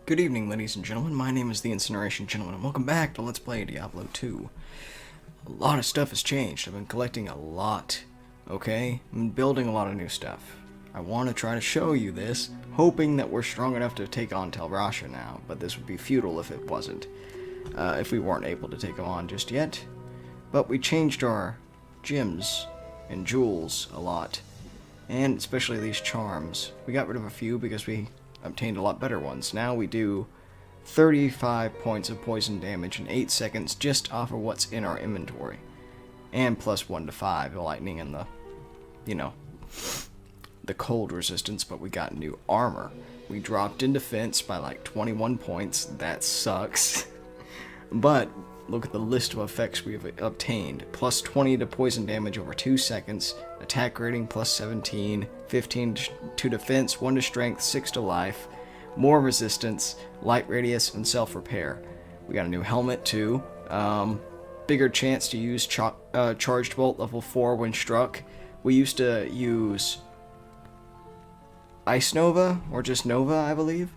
Good evening, ladies and gentlemen. My name is the Incineration Gentleman, and welcome back to Let's Play Diablo 2. A lot of stuff has changed. I've been collecting a lot, okay? I'm building a lot of new stuff. I want to try to show you this, hoping that we're strong enough to take on Tel Rasha now, but this would be futile if it wasn't. If we weren't able to take them on just yet. But we changed our gems and jewels a lot, and especially these charms. We got rid of a few because we obtained a lot better ones. Now we do 35 points of poison damage in 8 seconds just off of what's in our inventory. And plus 1 to 5, the lightning and the, the cold resistance, but we got new armor. We dropped in defense by like 21 points. That sucks. But look at the list of effects we have obtained. Plus 20 to poison damage over 2 seconds, attack rating plus 17, 15 to defense, 1 to strength, 6 to life, more resistance, light radius, and self-repair. We got a new helmet too. Bigger chance to use charged bolt level 4 when struck. We used to use Ice Nova, or just Nova, I believe.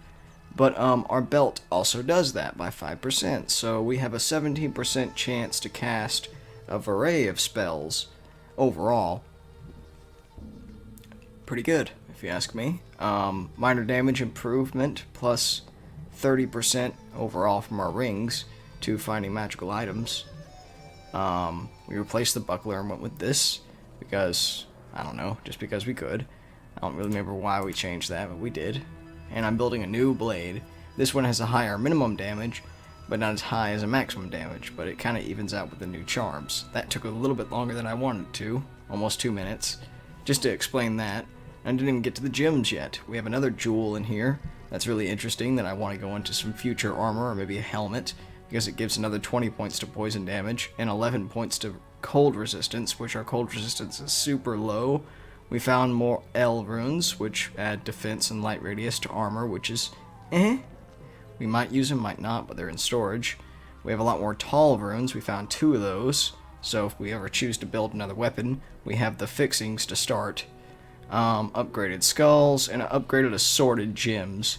But our belt also does that by 5%, so we have a 17% chance to cast a array of spells overall. Pretty good, if you ask me. Minor damage improvement, plus 30% overall from our rings to finding magical items. We replaced the buckler and went with this, because, I don't know, just because we could. I don't really remember why we changed that, but we did. And I'm building a new blade. This one has a higher minimum damage, but not as high as a maximum damage, but it kind of evens out with the new charms. That took a little bit longer than I wanted to, almost 2 minutes, just to explain that. I didn't even get to the gems yet. We have another jewel in here that's really interesting that I want to go into some future armor or maybe a helmet, because it gives another 20 points to poison damage and 11 points to cold resistance, which our cold resistance is super low. We found more L runes, which add defense and light radius to armor, which is We might use them, might not, but they're in storage. We have a lot more tall runes. We found 2 of those, so if we ever choose to build another weapon, we have the fixings to start. Upgraded skulls, and upgraded assorted gems.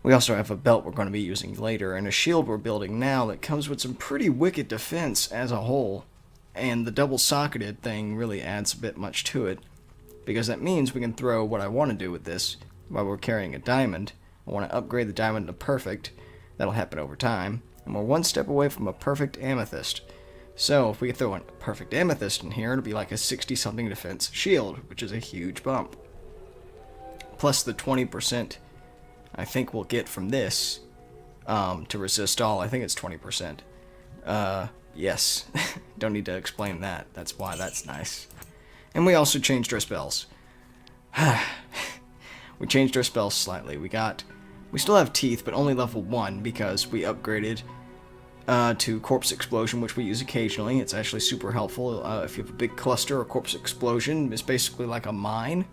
We also have a belt we're going to be using later, and a shield we're building now that comes with some pretty wicked defense as a whole. And the double-socketed thing really adds a bit much to it, because that means we can throw what I want to do with this while we're carrying a diamond. I want to upgrade the diamond to perfect. That'll happen over time. And we're 1 step away from a perfect amethyst. So if we throw a perfect amethyst in here, it'll be like a 60-something defense shield, which is a huge bump. Plus the 20% I think we'll get from this to resist all. I think it's 20%. Yes. Don't need to explain that. That's why that's nice. And we also changed our spells. We changed our spells slightly. We still have Teeth, but only level 1 because we upgraded to Corpse Explosion, which we use occasionally. It's actually super helpful if you have a big cluster. A Corpse Explosion is basically like a mine,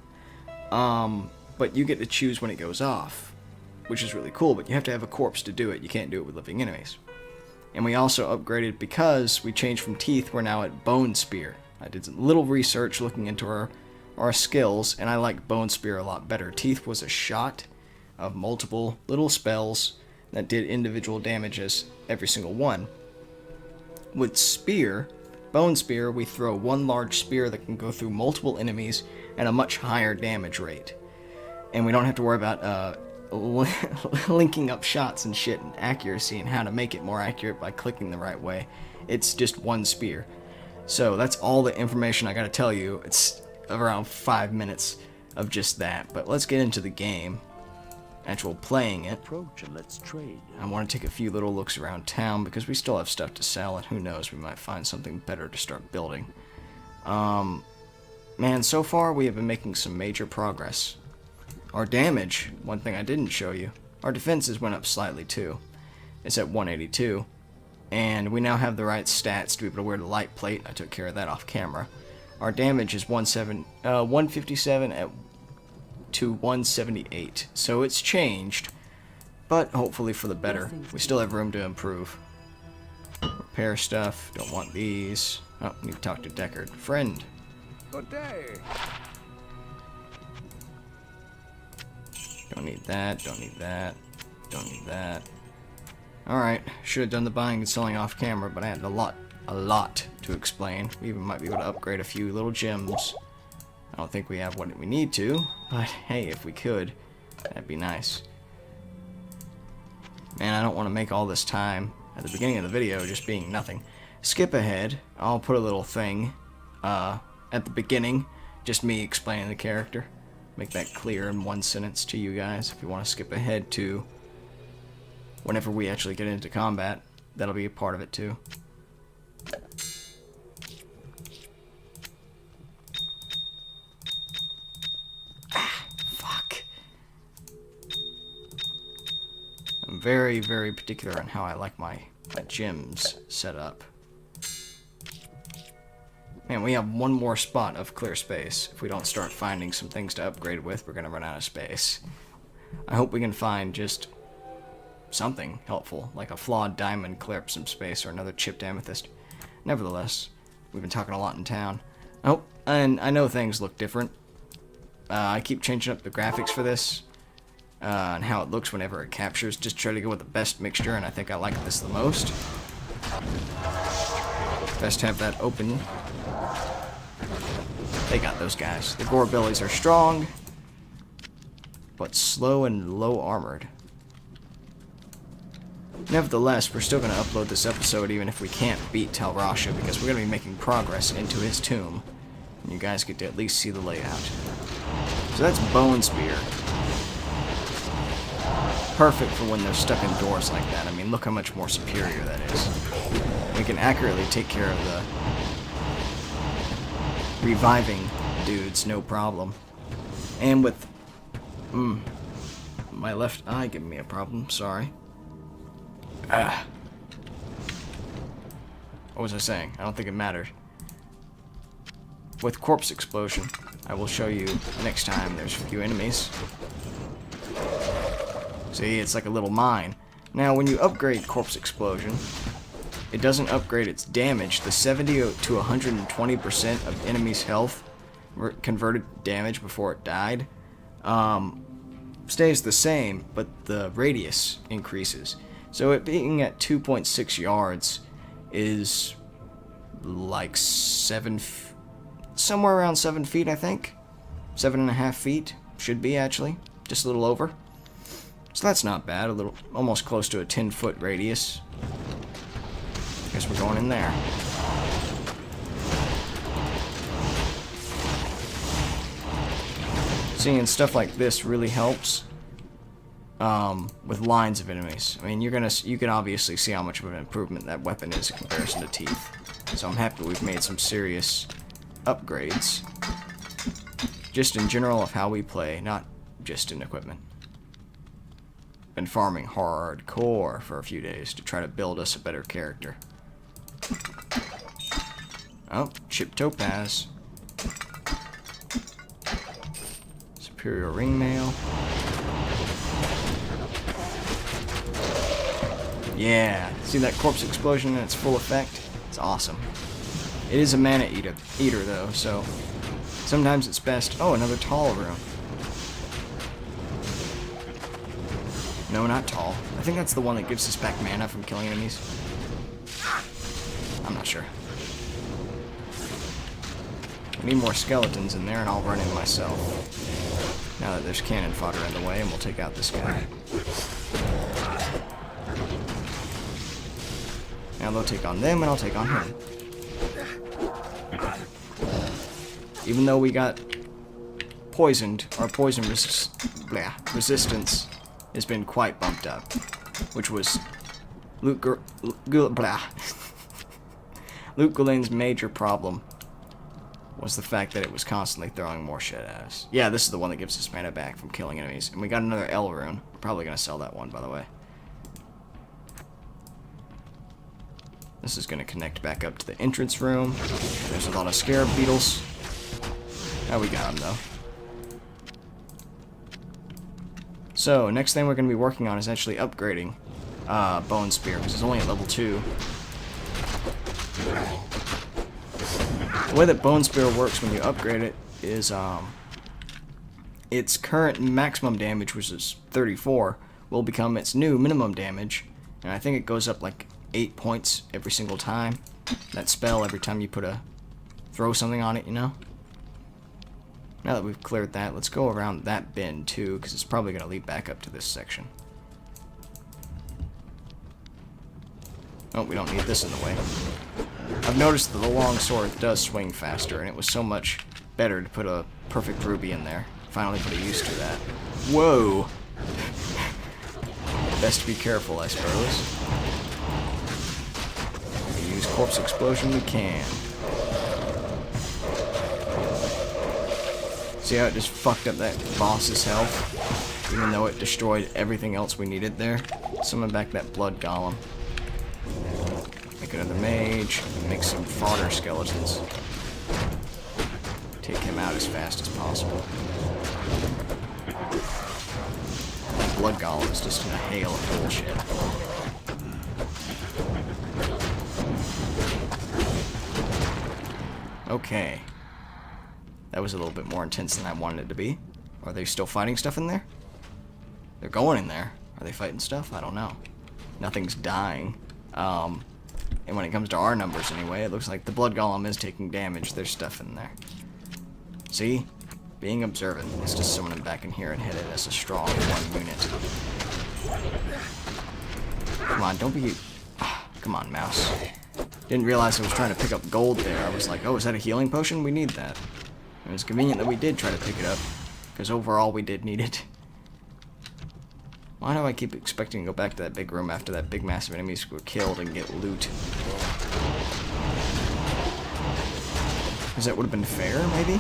but you get to choose when it goes off, which is really cool, but you have to have a corpse to do it. You can't do it with living enemies. And we also upgraded because we changed from Teeth, we're now at Bone Spear. I did a little research looking into our skills, and I like Bone Spear a lot better. Teeth was a shot of multiple little spells that did individual damages, every single one. With Spear, Bone Spear, we throw 1 large spear that can go through multiple enemies at a much higher damage rate. And we don't have to worry about linking up shots and shit and accuracy and how to make it more accurate by clicking the right way. It's just 1 spear. So that's all the information I gotta tell you. It's around 5 minutes of just that. But let's get into the game. Actual playing it. Approach and let's trade. I want to take a few little looks around town because we still have stuff to sell, and who knows, we might find something better to start building. Man, so far we have been making some major progress. Our damage, one thing I didn't show you, our defenses went up slightly too. It's at 182. And we now have the right stats to be able to wear the light plate. I took care of that off camera. Our damage is 157 to 178. So it's changed, but hopefully for the better. We still have room to improve. Repair stuff. Don't want these. Oh, need to talk to Deckard. Friend. Good day. Don't need that. Don't need that. Don't need that. Alright, should have done the buying and selling off camera, but I had a lot to explain. We even might be able to upgrade a few little gems. I don't think we have what we need to, but hey, if we could, that'd be nice. Man, I don't want to make all this time at the beginning of the video just being nothing. Skip ahead. I'll put a little thing at the beginning, just me explaining the character. Make that clear in one sentence to you guys. If you want to skip ahead to whenever we actually get into combat, that'll be a part of it too. Fuck. I'm very, very particular on how I like my gems set up. Man, we have one more spot of clear space. If we don't start finding some things to upgrade with, we're gonna run out of space. I hope we can find just something helpful, like a flawed diamond clear up some space, or another chipped amethyst. Nevertheless, we've been talking a lot in town. Oh, and I know things look different. I keep changing up the graphics for this, and how it looks whenever it captures. Just try to go with the best mixture, and I think I like this the most. Best to have that open. They got those guys. The Gorebillies are strong, but slow and low armored. Nevertheless, we're still going to upload this episode even if we can't beat Talrasha, because we're going to be making progress into his tomb. And you guys get to at least see the layout. So that's Bone Spear. Perfect for when they're stuck indoors like that. I mean, look how much more superior that is. We can accurately take care of the reviving dudes, no problem. And with my left eye giving me a problem, sorry. What was I saying? I don't think it mattered. With Corpse Explosion, I will show you next time there's a few enemies. See, it's like a little mine. Now, when you upgrade Corpse Explosion, it doesn't upgrade its damage. The 70 to 120% of enemies' health converted damage before it died stays the same, but the radius increases. So it being at 2.6 yards is like somewhere around 7 feet, I think. 7.5 feet should be, actually, just a little over. So that's not bad. A little, almost close to a 10-foot radius. Guess we're going in there. Seeing stuff like this really helps with lines of enemies. I mean, you can obviously see how much of an improvement that weapon is in comparison to teeth. So I'm happy we've made some serious upgrades, just in general of how we play, not just in equipment. Been farming hardcore for a few days to try to build us a better character. Oh, Chip Topaz. Superior Ringmail. Yeah, see that Corpse Explosion in its full effect? It's awesome. It is a mana eater though, so sometimes it's best. Oh, another tall room. No, not tall. I think that's the one that gives us back mana from killing enemies. I'm not sure. I need more skeletons in there, and I'll run in myself. Now that there's cannon fodder in the way, and we'll take out this guy. Now they'll take on them, and I'll take on him. Even though we got poisoned, our poison resistance has been quite bumped up, which was Luke Goulin's major problem was the fact that it was constantly throwing more shit at us. Yeah, this is the one that gives us mana back from killing enemies. And we got another L rune. We're probably going to sell that one, by the way. This is going to connect back up to the entrance room. There's a lot of scarab beetles. Oh, we got them, though. So, next thing we're going to be working on is actually upgrading Bone Spear, because it's only at level 2. The way that Bone Spear works when you upgrade it is its current maximum damage, which is 34, will become its new minimum damage. And I think it goes up like 8 points every single time. That spell, every time you throw something on it, you know? Now that we've cleared that, let's go around that bend too, because it's probably going to lead back up to this section. Oh, we don't need this in the way. I've noticed that the long sword does swing faster, and it was so much better to put a perfect ruby in there. Finally put a use to that. Whoa! Best to be careful, I suppose. If we use corpse explosion, we can. See how it just fucked up that boss's health? Even though it destroyed everything else we needed there? Summon back that blood golem. Make another mage. Make some fodder skeletons. Take him out as fast as possible. That blood golem is just in a hail of bullshit. Okay. That was a little bit more intense than I wanted it to be. Are they still fighting stuff in there? They're going in there. Are they fighting stuff? I don't know. Nothing's dying. And when it comes to our numbers anyway, it looks like the blood golem is taking damage. There's stuff in there. See? Being observant. Let's just summon him back in here and hit it as a strong one unit. Come on, don't be... Come on, mouse. Didn't realize I was trying to pick up gold there. I was like, oh, is that a healing potion? We need that. It was convenient that we did try to pick it up, because overall we did need it. Why do I keep expecting to go back to that big room after that big massive enemies were killed and get loot? Because that would have been fair, maybe?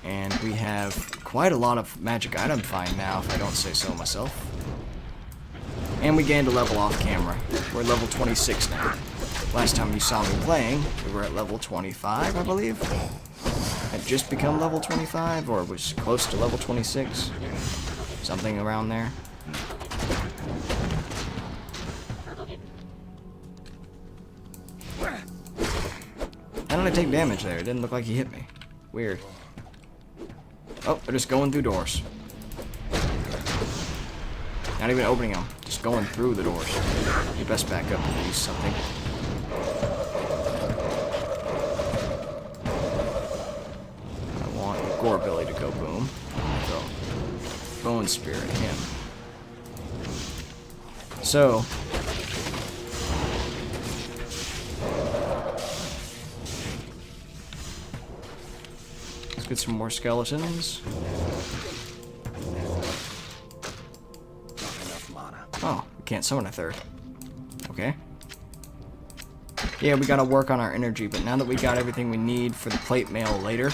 And we have quite a lot of magic item find now, if I don't say so myself. And we gained a level off camera. We're level 26 now. Last time you saw me playing, we were at level 25, I believe. Had just become level 25, or was close to level 26. Something around there. How did I take damage there? It didn't look like he hit me. Weird. Oh, they're just going through doors. Not even opening them. Just going through the doors. You best back up and use something. I want Gorebilly to go boom. So, Bone Spirit, him. So, let's get some more skeletons. Oh, we can't summon a third. Okay. Yeah, we gotta work on our energy, but now that we got everything we need for the plate mail later,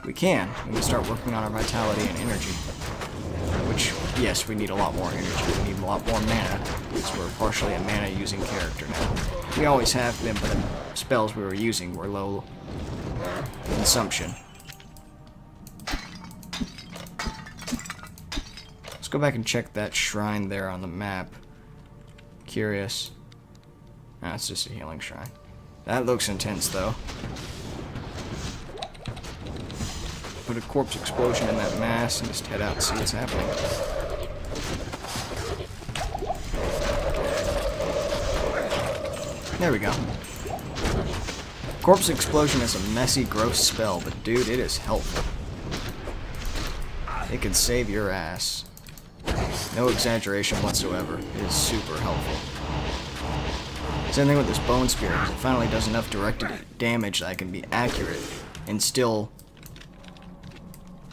we can start working on our vitality and energy. Which, yes, we need a lot more energy. We need a lot more mana, because we're partially a mana-using character now. We always have been, but the spells we were using were low consumption. Let's go back and check that shrine there on the map. Curious. Ah, it's just a healing shrine. That looks intense, though. Put a corpse explosion in that mass and just head out and see what's happening. There we go. Corpse explosion is a messy, gross spell, but dude, it is helpful. It can save your ass. No exaggeration whatsoever. It is super helpful. Same thing with this Bone Spirit. It finally does enough directed damage that I can be accurate and still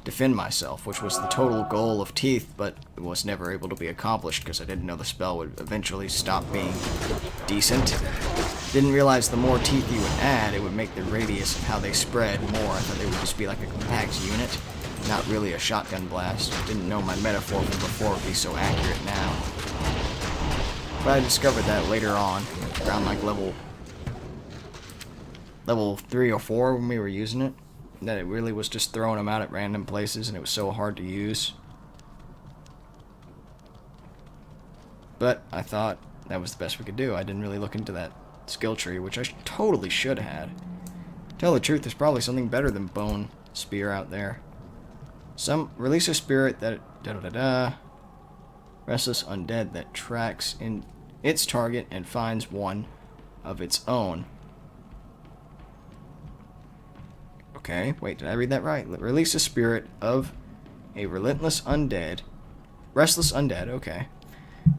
defend myself, which was the total goal of Teeth, but it was never able to be accomplished because I didn't know the spell would eventually stop being decent. Didn't realize the more Teeth you would add, it would make the radius of how they spread more. I thought they would just be like a compact unit. Not really a shotgun blast. Didn't know my metaphor from before would be so accurate now. But I discovered that later on, around like level 3 or 4 when we were using it, that it really was just throwing them out at random places and it was so hard to use. But I thought that was the best we could do. I didn't really look into that skill tree, which I totally should have. To tell the truth, there's probably something better than Bone Spear out there. Release a spirit that Restless undead that tracks in its target and finds one of its own. Okay, wait, did I read that right? Release a spirit of a relentless undead. Restless undead, okay.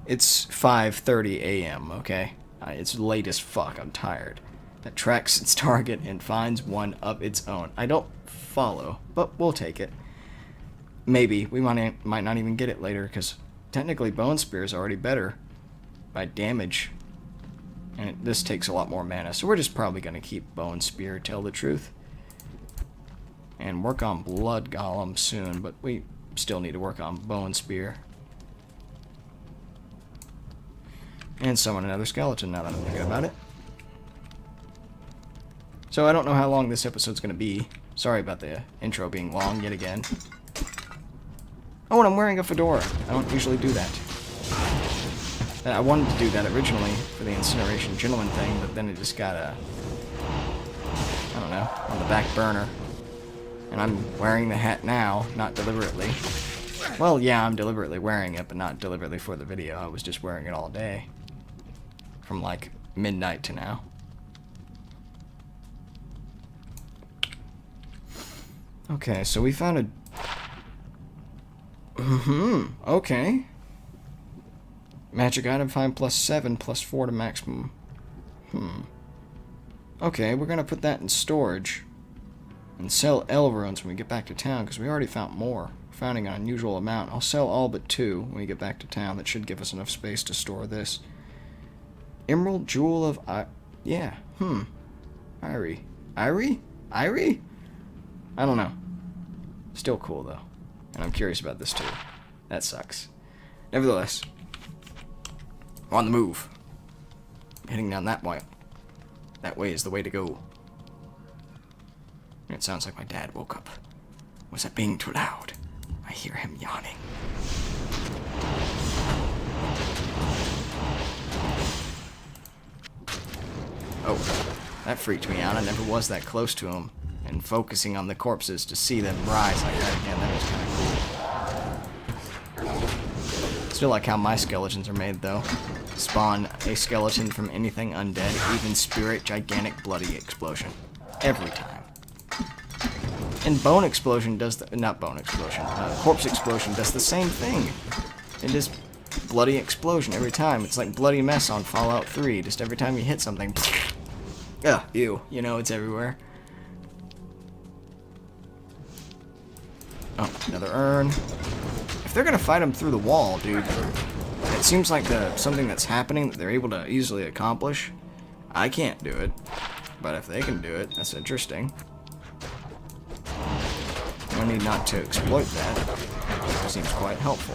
It's 5:30 a.m., okay? It's late as fuck, I'm tired. That tracks its target and finds one of its own. I don't follow, but we'll take it. Maybe. We might not even get it later, because technically Bone Spear is already better by damage. And this takes a lot more mana, so we're just probably going to keep Bone Spear, tell the truth. And work on Blood Golem soon, but we still need to work on Bone Spear. And summon another skeleton now that I'm thinking about it. So I don't know how long this episode's going to be. Sorry about the intro being long yet again. Oh, and I'm wearing a fedora. I don't usually do that. I wanted to do that originally for the Incineration Gentleman thing, but then it just got, I don't know, on the back burner. And I'm wearing the hat now, not deliberately. Well, yeah, I'm deliberately wearing it, but not deliberately for the video. I was just wearing it all day. From like midnight to now. Okay, so we found a... okay. Magic item find +7, +4 to maximum. Okay, we're gonna put that in storage. And sell L runes when we get back to town, because we already found more. Finding an unusual amount. I'll sell all but 2 when we get back to town. That should give us enough space to store this. Emerald Jewel of... yeah, Irie. Irie? Irie? I don't know. Still cool, though. And I'm curious about this, too. That sucks. Nevertheless, we're on the move. Heading down that way. That way is the way to go. It sounds like my dad woke up. Was that being too loud? I hear him yawning. Oh, that freaked me out. I never was that close to him. And focusing on the corpses to see them rise like that again, that was kind of cool. Still like how my skeletons are made, though. Spawn a skeleton from anything undead, even spirit, gigantic, bloody explosion. Every time. And Bone Explosion does the... not Bone Explosion. Corpse Explosion does the same thing. It is bloody explosion every time. It's like Bloody Mess on Fallout 3. Just every time you hit something... ugh, ew. You know, it's everywhere. Oh, another urn. If they're gonna fight him through the wall, dude, it seems like something that's happening that they're able to easily accomplish. I can't do it. But if they can do it, that's interesting. No need not to exploit that. It seems quite helpful.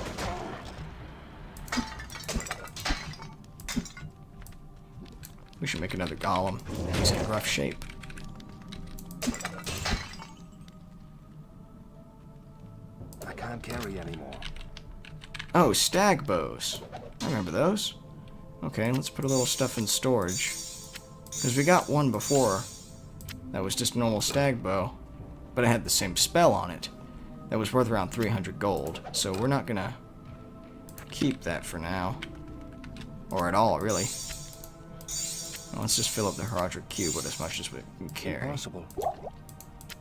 We should make another golem. He's in rough shape. I can't carry anymore. Oh, stag bows. I remember those. Okay, let's put a little stuff in storage. Because we got one before that was just a normal stag bow, but it had the same spell on it. That was worth around 300 gold, so we're not gonna keep that for now. Or at all, really. Well, let's just fill up the Herodric Cube with as much as we can carry. Impossible.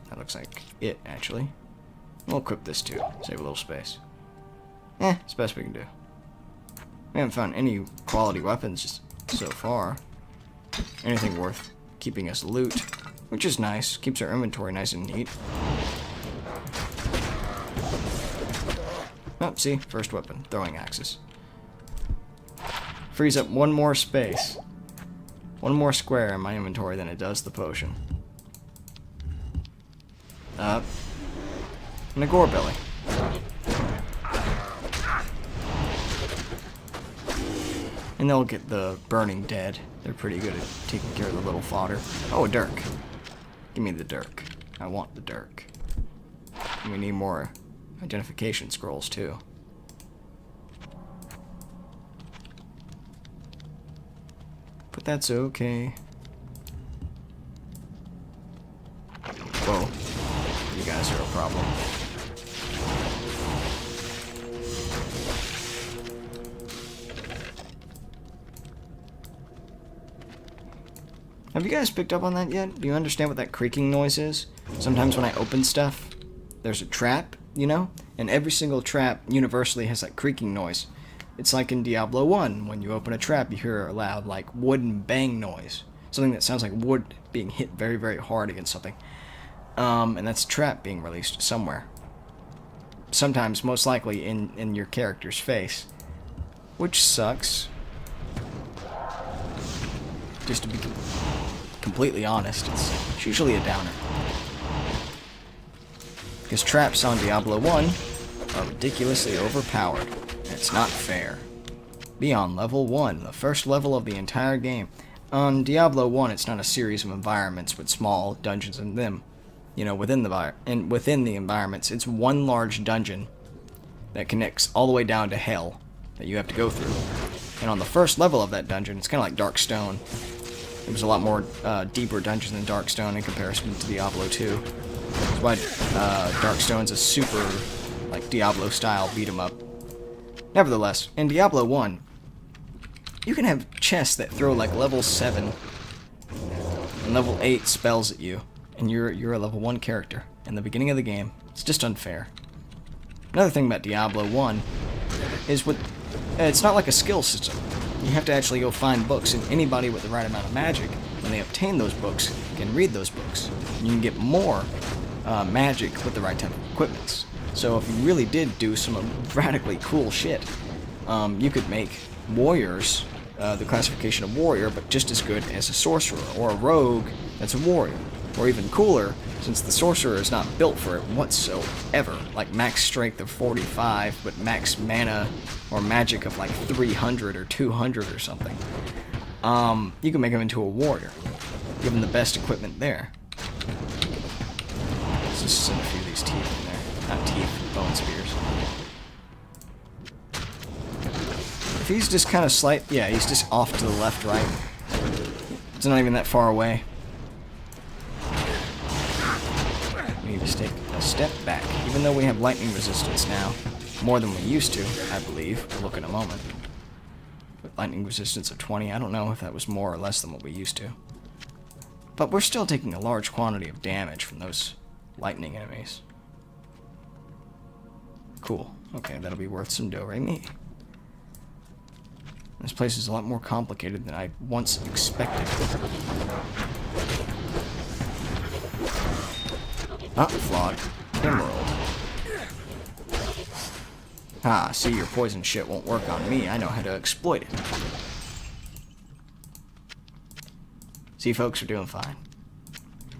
That looks like it, actually. We'll equip this too, save a little space. It's the best we can do. We haven't found any quality weapons just so far. Anything worth keeping us loot, which is nice. Keeps our inventory nice and neat. Oh, see? First weapon. Throwing axes. Frees up one more space. One more square in my inventory than it does the potion. And a gore belly. And they'll get the burning dead. They're pretty good at taking care of the little fodder. Oh, a dirk. Give me the dirk. I want the dirk. And we need more identification scrolls, too. But that's okay. Whoa. You guys are a problem. Have you guys picked up on that yet? Do you understand what that creaking noise is? Sometimes when I open stuff, there's a trap, you know? And every single trap universally has that creaking noise. It's like in Diablo 1, when you open a trap, you hear a loud, like, wooden bang noise. Something that sounds like wood being hit very, very hard against something. And that's a trap being released somewhere. Sometimes, most likely, in your character's face. Which sucks. Just to be completely honest, it's usually a downer. Because traps on Diablo 1 are ridiculously overpowered, and it's not fair. Be on level 1, the first level of the entire game. On Diablo 1, it's not a series of environments with small dungeons in them. You know, within the environments, it's one large dungeon that connects all the way down to hell that you have to go through. And on the first level of that dungeon, it's kind of like Darkstone. It was a lot more deeper dungeon than Darkstone in comparison to Diablo 2. That's why Darkstone's a super, like, Diablo-style beat-em-up. Nevertheless, in Diablo 1, you can have chests that throw, like, level 7 and level 8 spells at you, and you're a level 1 character in the beginning of the game. It's just unfair. Another thing about Diablo 1 is it's not like a skill system. You have to actually go find books, and anybody with the right amount of magic, when they obtain those books, can read those books. And you can get more magic with the right type of equipments. So if you really did do some radically cool shit, you could make warriors, the classification of warrior, but just as good as a sorcerer, or a rogue that's a warrior. Or even cooler, since the sorcerer is not built for it whatsoever, like max strength of 45, but max mana or magic of like 300 or 200 or something. You can make him into a warrior, give him the best equipment there. Let's just send a few of these teeth in there. Not teeth, bone spears. If he's just kind of yeah, he's just off to the left, right. It's not even that far away. We need to take a step back, even though we have lightning resistance now. More than we used to, I believe. We'll look in a moment. With lightning resistance of 20, I don't know if that was more or less than what we used to. But we're still taking a large quantity of damage from those lightning enemies. Cool. Okay, that'll be worth some do-re-mi. This place is a lot more complicated than I once expected. Flawed. Emerald. Ah, see, your poison shit won't work on me. I know how to exploit it. See, folks, we're doing fine.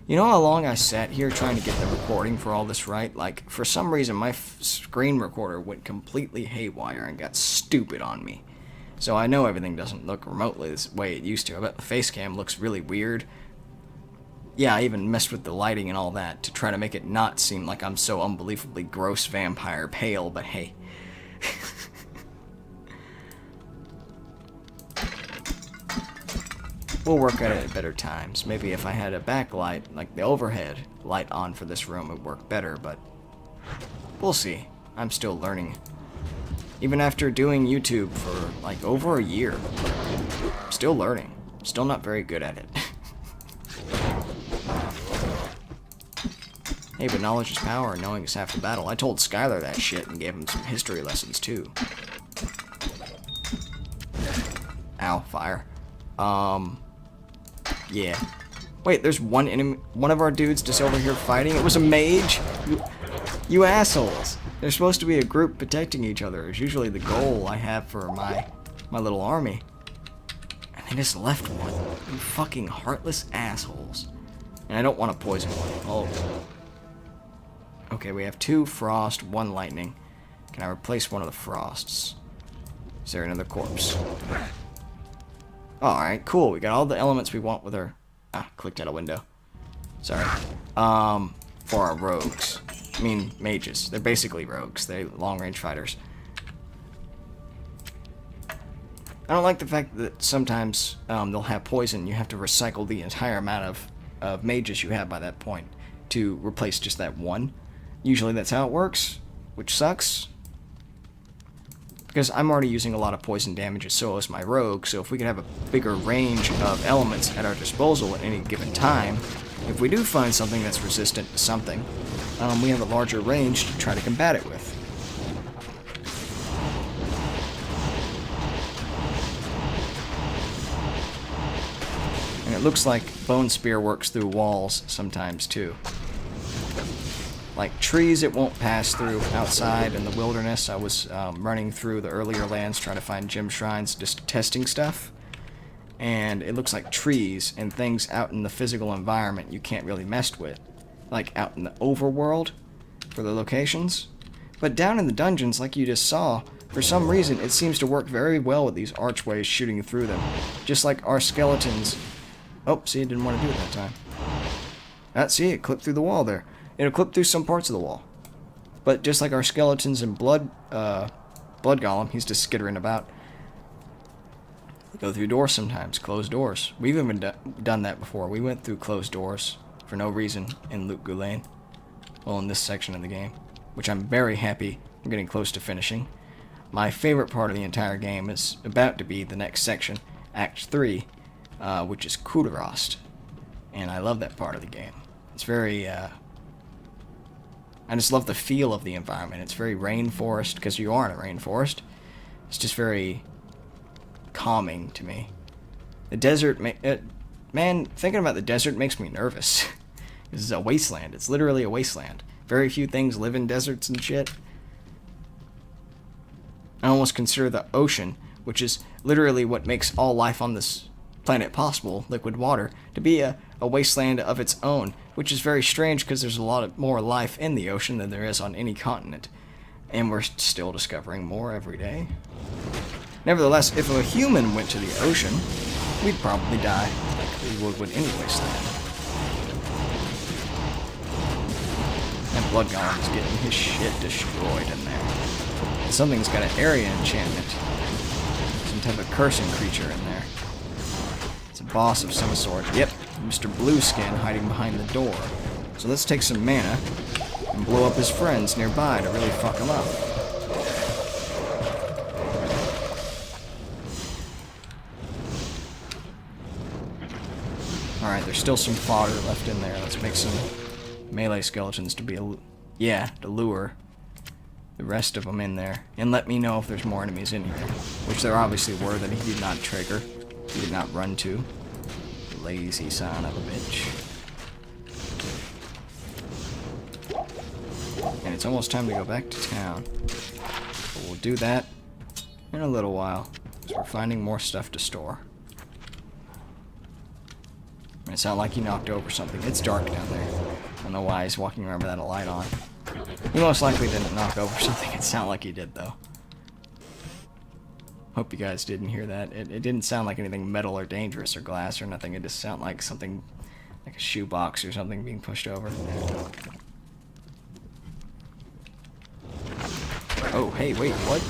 You know how long I sat here trying to get the recording for all this right? Like, for some reason, my screen recorder went completely haywire and got stupid on me. So I know everything doesn't look remotely the way it used to. I bet the face cam looks really weird. Yeah, I even messed with the lighting and all that to try to make it not seem like I'm so unbelievably gross vampire pale, but hey. We'll work at it at better times. Maybe if I had a backlight, like the overhead light on for this room, it would work better, but we'll see. I'm still learning. Even after doing YouTube for like over a year, I'm still learning. Still not very good at it. Hey, but knowledge is power, and knowing is half the battle. I told Skylar that shit and gave him some history lessons, too. Ow, fire. Yeah. Wait, there's one enemy, one of our dudes just over here fighting? It was a mage? You assholes. There's supposed to be a group protecting each other. It's usually the goal I have for my little army. And they just left one. You fucking heartless assholes. And I don't want to poison one. Oh. Okay, we have 2 frost, 1 lightning. Can I replace one of the frosts? Is there another corpse? Alright, cool. We got all the elements we want with our... clicked out a window. Sorry. For our rogues. I mean, mages. They're basically rogues. They're long-range fighters. I don't like the fact that sometimes they'll have poison. You have to recycle the entire amount of mages you have by that point to replace just that one. Usually that's how it works, which sucks. because I'm already using a lot of poison damage, as so is my rogue, so if we could have a bigger range of elements at our disposal at any given time, if we do find something that's resistant to something, we have a larger range to try to combat it with. And it looks like Bone Spear works through walls sometimes too. Like trees it won't pass through outside in the wilderness. I was running through the earlier lands trying to find gem shrines, just testing stuff. And it looks like trees and things out in the physical environment you can't really mess with. Like out in the overworld for the locations. But down in the dungeons, like you just saw, for some reason it seems to work very well with these archways shooting through them. Just like our skeletons. Oh, see, it didn't want to do it that time. See, it clipped through the wall there. It'll clip through some parts of the wall. But just like our skeletons and blood golem, he's just skittering about. They go through doors sometimes, closed doors. We've even done that before. We went through closed doors for no reason in Luke Gulain. Well, in this section of the game, which I'm very happy we're getting close to finishing. My favorite part of the entire game is about to be the next section, Act 3, which is Kudarost. And I love that part of the game. It's very, I just love the feel of the environment. It's very rainforest, because you are in a rainforest. It's just very calming to me. The desert, man, thinking about the desert makes me nervous. This is a wasteland. It's literally a wasteland. Very few things live in deserts and shit. I almost consider the ocean, which is literally what makes all life on this planet possible, liquid water, to be a wasteland of its own, which is very strange because there's a lot more life in the ocean than there is on any continent. And we're still discovering more every day. Nevertheless, if a human went to the ocean, we'd probably die, like we would with any wasteland. That blood golem is getting his shit destroyed in there. And something's got an area enchantment. Some type of cursing creature in there. It's a boss of some sort. Yep, Mr. Blueskin hiding behind the door. So let's take some mana and blow up his friends nearby to really fuck him up. Alright, there's still some fodder left in there. Let's make some melee skeletons to be to lure the rest of them in there. And let me know if there's more enemies in here. Which there obviously were that he did not trigger. He did not run to. Lazy son of a bitch. And it's almost time to go back to town. But we'll do that in a little while. Because we're finding more stuff to store. It sounded like he knocked over something. It's dark down there. I don't know why he's walking around without a light on. He most likely didn't knock over something. It sounded like he did, though. Hope you guys didn't hear that. It didn't sound like anything metal or dangerous or glass or nothing. It just sounded like something, like a shoebox or something being pushed over. Oh, hey, wait, what?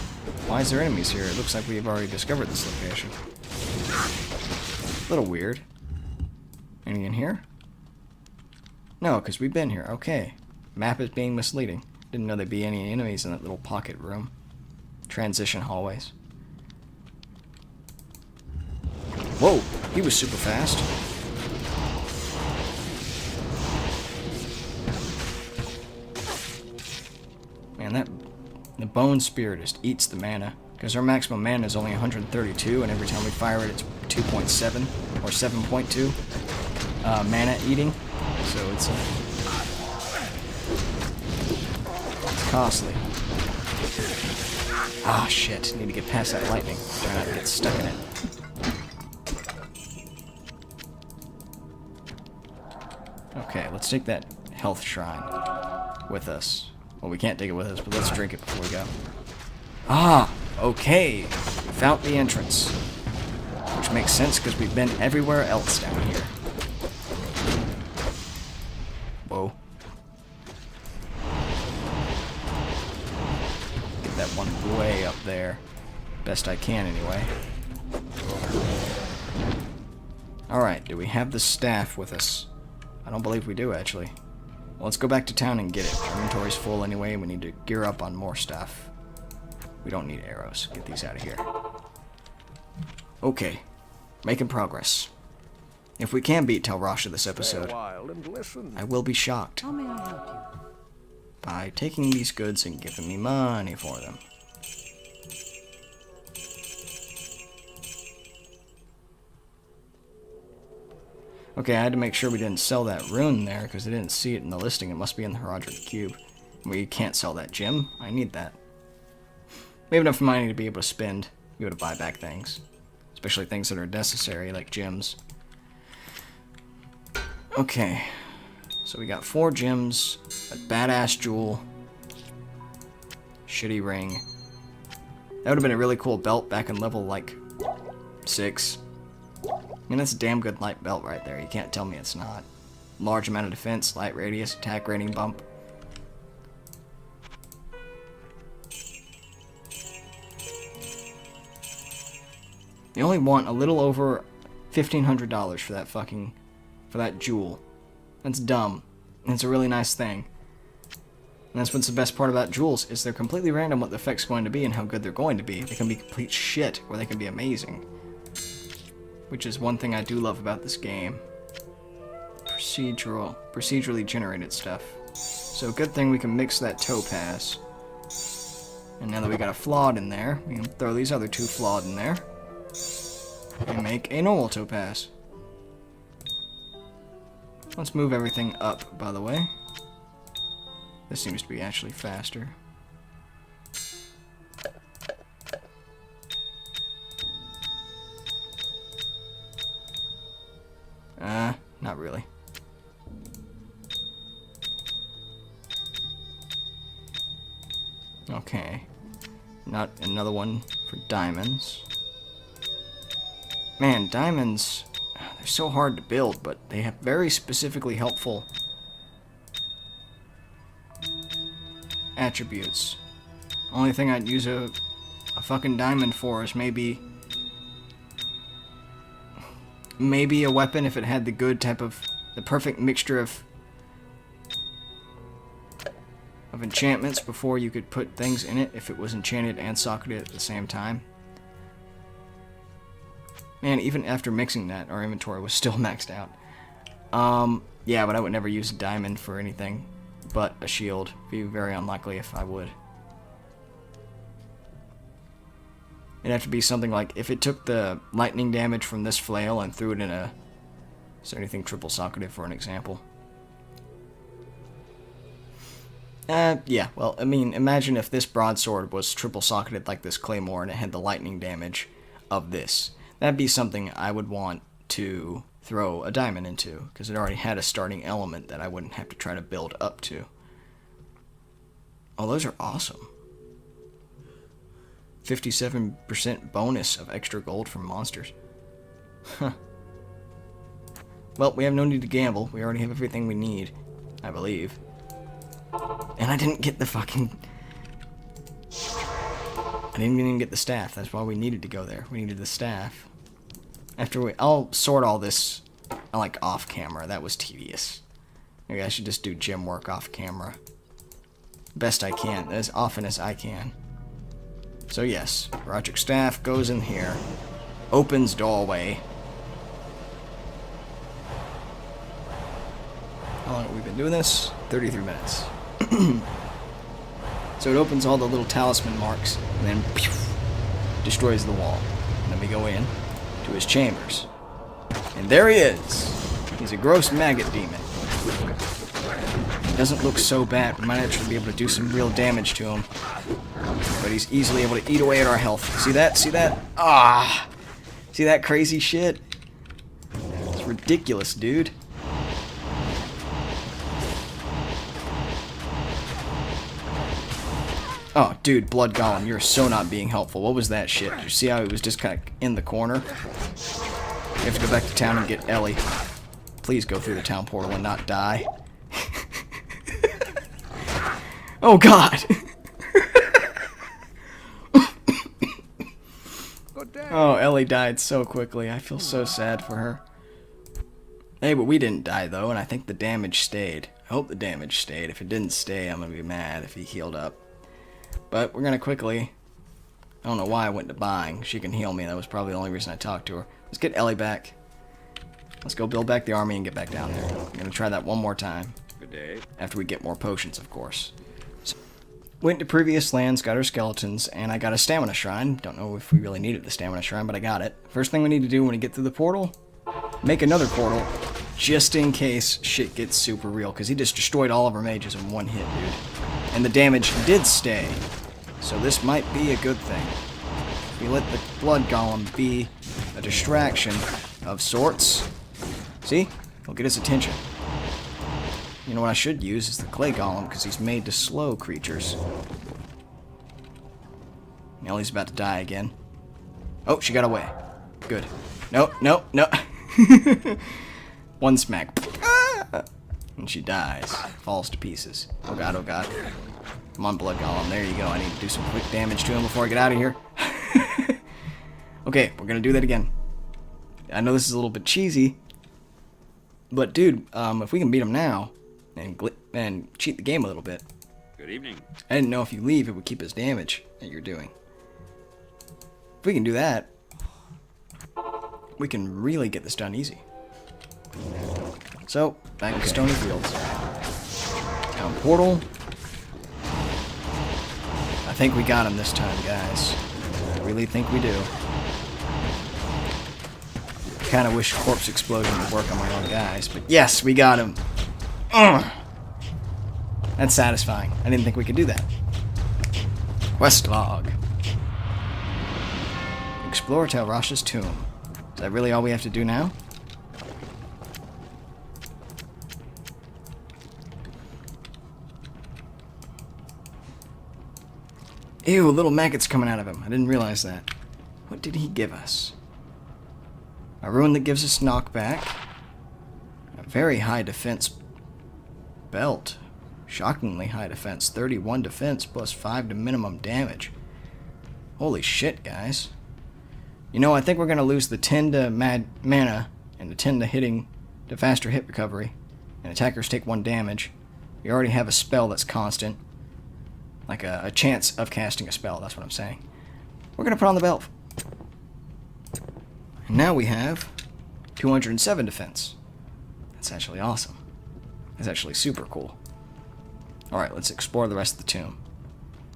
Why is there enemies here? It looks like we've already discovered this location. A little weird. Any in here? No, because we've been here. Okay. Map is being misleading. Didn't know there'd be any enemies in that little pocket room. Transition hallways. Whoa! He was super fast. Man, the Bone Spear just eats the mana. Because our maximum mana is only 132, and every time we fire it, it's 2.7 or 7.2 mana eating. So it's costly. Ah, shit. Need to get past that lightning. Try not to get stuck in it. Okay, let's take that health shrine with us. Well, we can't take it with us, but let's drink it before we go. Ah, okay. Found the entrance. Which makes sense because we've been everywhere else down here. Whoa. Get that one way up there. Best I can, anyway. Alright, do we have the staff with us? I don't believe we do, actually. Well, let's go back to town and get it. Our inventory's full anyway, and we need to gear up on more stuff. We don't need arrows. Get these out of here. Okay. Making progress. If we can beat Tel Rasha this episode, I will be shocked. How may I help you? By taking these goods and giving me money for them. Okay, I had to make sure we didn't sell that rune there, because I didn't see it in the listing. It must be in the Herodric Cube. We can't sell that gem. I need that. We have enough money to be able to spend, be able to buy back things. Especially things that are necessary, like gems. Okay. So we got 4 gems, a badass jewel, shitty ring. That would have been a really cool belt back in level, like, 6. I mean, that's a damn good light belt right there. You can't tell me it's not. Large amount of defense, light radius, attack rating bump. You only want a little over $1,500 for that for that jewel. That's dumb. And it's a really nice thing. And that's what's the best part about jewels, is they're completely random what the effect's going to be and how good they're going to be. They can be complete shit, or they can be amazing. Which is one thing I do love about this game. Procedurally generated stuff. So good thing we can mix that topaz. And now that we got a flawed in there, we can throw these other 2 flawed in there. And make a normal topaz. Let's move everything up, by the way. This seems to be actually faster. Not really. Okay. Not another one for diamonds. Man, diamonds, they're so hard to build, but they have very specifically helpful attributes. Only thing I'd use a fucking diamond for is maybe a weapon if it had the good type of, the perfect mixture of enchantments before you could put things in it, if it was enchanted and socketed at the same time. Man, even after mixing that, our inventory was still maxed out. Yeah, but I would never use a diamond for anything but a shield. It'd be very unlikely if I would. It'd have to be something like, if it took the lightning damage from this flail and threw it in a... Is there anything triple socketed for an example? Yeah, well, I mean, imagine if this broadsword was triple socketed like this claymore and it had the lightning damage of this. That'd be something I would want to throw a diamond into, because it already had a starting element that I wouldn't have to try to build up to. Oh, those are awesome. 57% bonus of extra gold from monsters. Huh. Well, we have no need to gamble. We already have everything we need, I believe. And I didn't get the fucking... I didn't even get the staff. That's why we needed to go there. We needed the staff. I'll sort all this, like, off camera. That was tedious. Maybe I should just do gym work off camera. Best I can, as often as I can. So yes, Herodric staff goes in here. Opens doorway. How long have we been doing this? 33 minutes. So it opens all the little talisman marks, and then pew, destroys the wall. And then we go in to his chambers. And there he is! He's a gross maggot demon. He doesn't look so bad. We might actually be able to do some real damage to him. But he's easily able to eat away at our health. See that? See that? Ah! See that crazy shit? It's ridiculous, dude. Oh, dude, Blood Golem, you're so not being helpful. What was that shit? Did you see how he was just kind of in the corner? We have to go back to town and get Ellie. Please go through the town portal and not die. Oh, God! Oh, Ellie died so quickly. I feel so sad for her. Hey, but we didn't die, though, and I think the damage stayed. I hope the damage stayed. If it didn't stay, I'm gonna be mad if he healed up. But we're gonna quickly I don't know why I went to buying. She can heal me. That was probably the only reason I talked to her. Let's get Ellie back. Let's go build back the army and get back down there. I'm going to try that one more time. Good day. After we get more potions, of course. So, went to previous lands, got our skeletons, and I got a stamina shrine. Don't know if we really needed the stamina shrine, but I got it. First thing we need to do when we get through the portal, make another portal, just in case shit gets super real, because he just destroyed all of our mages in one hit, dude. And the damage did stay, so this might be a good thing. We let the blood golem be a distraction of sorts. See? He'll get his attention. You know what I should use is the clay golem, because he's made to slow creatures. Ellie's about to die again. Oh, she got away. Good. No, no, no. One smack. And she dies. Falls to pieces. Oh god, oh god. Come on, blood golem. There you go. I need to do some quick damage to him before I get out of here. Okay, we're gonna do that again. I know this is a little bit cheesy, but dude, if we can beat him now and cheat the game a little bit. Good evening. I didn't know if you leave, it would keep his damage that you're doing. If we can do that, we can really get this done easy. So, back to Stony Fields. Down portal. I think we got him this time, guys. I really think we do. Kind of wish corpse explosion would work on my own guys, but yes, we got him. Ugh. That's satisfying. I didn't think we could do that. Quest log. Explore Talrasha's tomb. Is that really all we have to do now? Ew, little maggots coming out of him. I didn't realize that. What did he give us? A rune that gives us knockback. A very high defense belt. Shockingly high defense. 31 defense plus 5 to minimum damage. Holy shit, guys. You know, I think we're going to lose the 10 to mana and the 10 to hitting to faster hit recovery. And attackers take 1 damage. We already have a spell that's constant. Like a chance of casting a spell, that's what I'm saying. We're going to put on the belt. And now we have 207 defense. That's actually awesome. That's actually super cool. Alright, let's explore the rest of the tomb.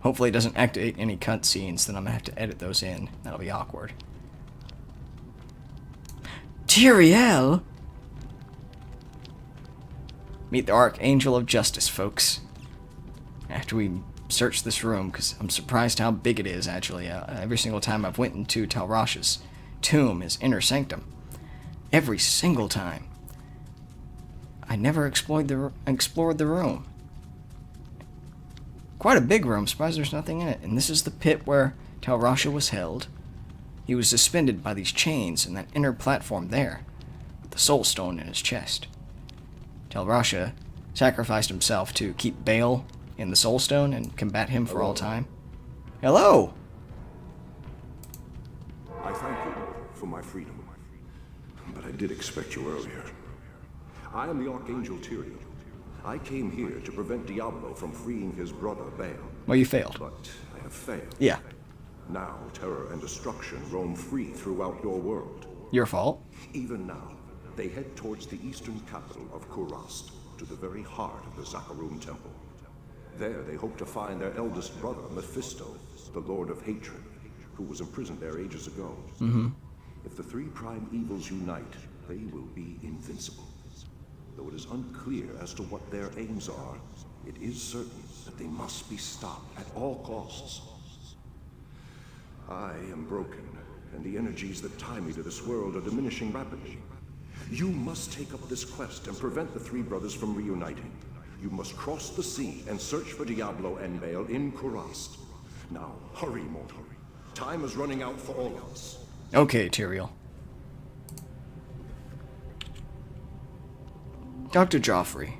Hopefully it doesn't activate any cutscenes, then I'm going to have to edit those in. That'll be awkward. Tyrael! Meet the Archangel of Justice, folks. After we search this room, because I'm surprised how big it is, actually. Every single time I've went into Talrasha's tomb, his inner sanctum. Every single time. I never explored the room. Quite a big room. Surprised there's nothing in it. And this is the pit where Talrasha was held. He was suspended by these chains in that inner platform there, with the soul stone in his chest. Talrasha sacrificed himself to keep Baal in the soul stone and combat him for all time. Hello! I thank you for my freedom, but I did expect you earlier. I am the Archangel Tyrael. I came here to prevent Diablo from freeing his brother Baal. Well, you failed. But I have failed. Yeah. Now terror and destruction roam free throughout your world. Your fault. Even now, they head towards the eastern capital of Kurast, to the very heart of the Zakarum Temple. There they hope to find their eldest brother, Mephisto, the Lord of Hatred, who was imprisoned there ages ago. If the 3 prime evils unite, they will be invincible. Though it is unclear as to what their aims are, it is certain that they must be stopped at all costs. I am broken, and the energies that tie me to this world are diminishing rapidly. You must take up this quest and prevent the 3 brothers from reuniting. You must cross the sea and search for Diablo and Baal in Kurast. Now, hurry, mortal. Time is running out for all of us. Okay, Tyrael. Dr. Joffrey.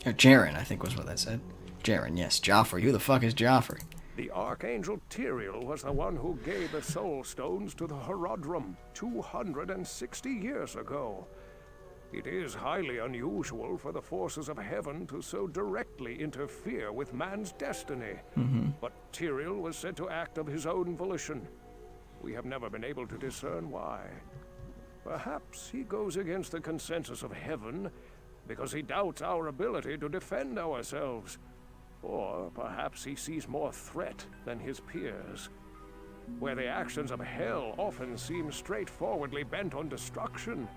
Jaren, I think was what that said. Jaren, yes. Joffrey. Who the fuck is Joffrey? The Archangel Tyrael was the one who gave the Soul Stones to the Horodrum 260 years ago. It is highly unusual for the forces of heaven to so directly interfere with man's destiny. But Tyrael was said to act of his own volition. We have never been able to discern why. Perhaps he goes against the consensus of heaven because he doubts our ability to defend ourselves. Or perhaps he sees more threat than his peers. Where the actions of hell often seem straightforwardly bent on destruction,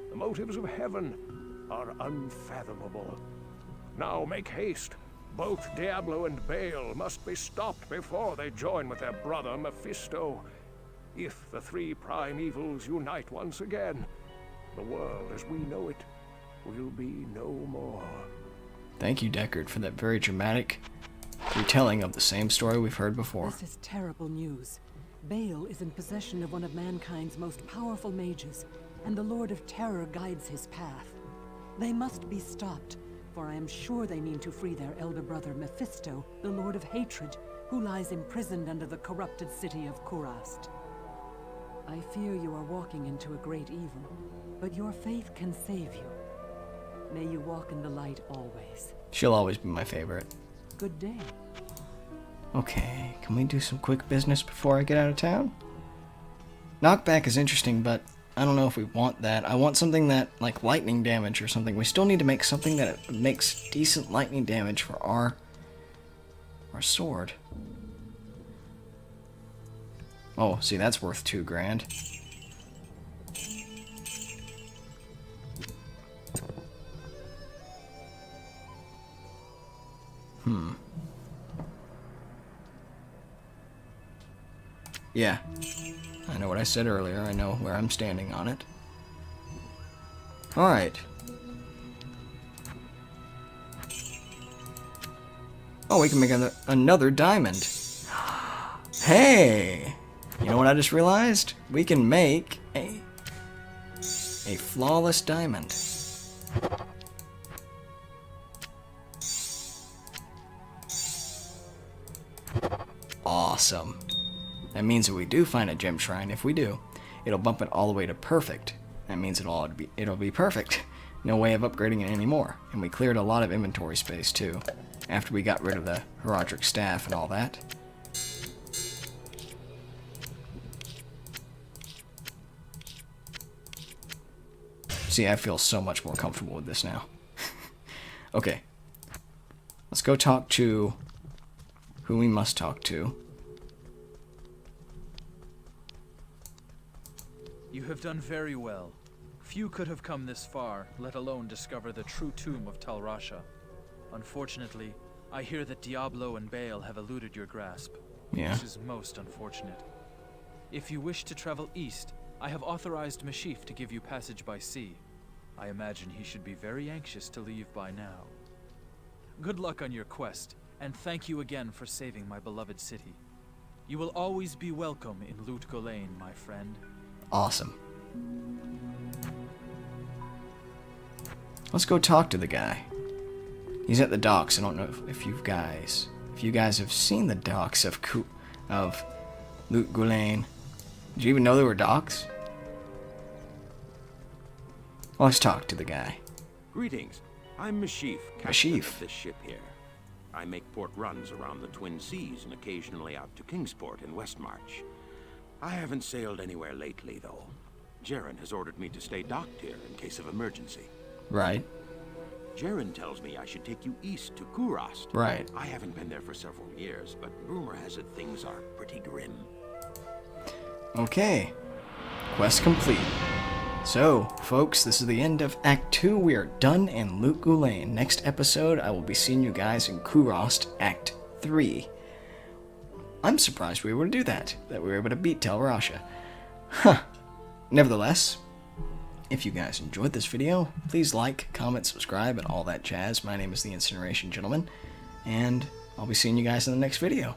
the motives of heaven are unfathomable. Now make haste. Both Diablo and Baal must be stopped before they join with their brother Mephisto. If the three prime evils unite once again, the world as we know it will be no more. Thank you, Deckard, for that very dramatic retelling of the same story we've heard before. This is terrible news. Baal is in possession of one of mankind's most powerful mages, and the Lord of Terror guides his path. They must be stopped, for I am sure they mean to free their elder brother Mephisto, the Lord of Hatred, who lies imprisoned under the corrupted city of Kurast. I fear you are walking into a great evil, but your faith can save you. May you walk in the light always. She'll always be my favorite. Good day. Okay, can we do some quick business before I get out of town? Knockback is interesting, but I don't know if we want that. I want something that, like lightning damage or something. We still need to make something that makes decent lightning damage for our sword. Oh, see, that's worth 2 grand. Yeah, I know what I said earlier. I know where I'm standing on it. Alright. Oh, we can make another diamond. Hey! You know what I just realized? We can make a flawless diamond. Awesome. That means that we do find a gem shrine. If we do, it'll bump it all the way to perfect. That means it'll be perfect. No way of upgrading it anymore. And we cleared a lot of inventory space too, after we got rid of the Heraldric staff and all that. See, I feel so much more comfortable with this now. Okay. Let's go talk to who we must talk to. You have done very well. Few could have come this far, let alone discover the true tomb of Tal Rasha. Unfortunately, I hear that Diablo and Baal have eluded your grasp. Yeah. This is most unfortunate. If you wish to travel east, I have authorized Mashif to give you passage by sea. I imagine he should be very anxious to leave by now. Good luck on your quest, and thank you again for saving my beloved city. You will always be welcome in Lut Gholein, my friend. Awesome. Let's go talk to the guy. He's at the docks. I don't know if you guys have seen the docks of Lut Gholein. Did you even know there were docks? Well, let's talk to the guy. Greetings. I'm Mashif, captain Mashif. of this ship here. I make port runs around the Twin Seas and occasionally out to Kingsport in Westmarch. I haven't sailed anywhere lately, though. Jaren has ordered me to stay docked here in case of emergency. Right. Jaren tells me I should take you east to Kurast. Right. I haven't been there for several years, but rumor has it things are pretty grim. Okay. Quest complete. So, folks, this is the end of Act 2. We are done in Lut Gholein. Next episode, I will be seeing you guys in Kurast, Act 3. I'm surprised we were able to do that we were able to beat Tal Rasha. Huh. Nevertheless, if you guys enjoyed this video, please like, comment, subscribe, and all that jazz. My name is the Incineration Gentleman, and I'll be seeing you guys in the next video.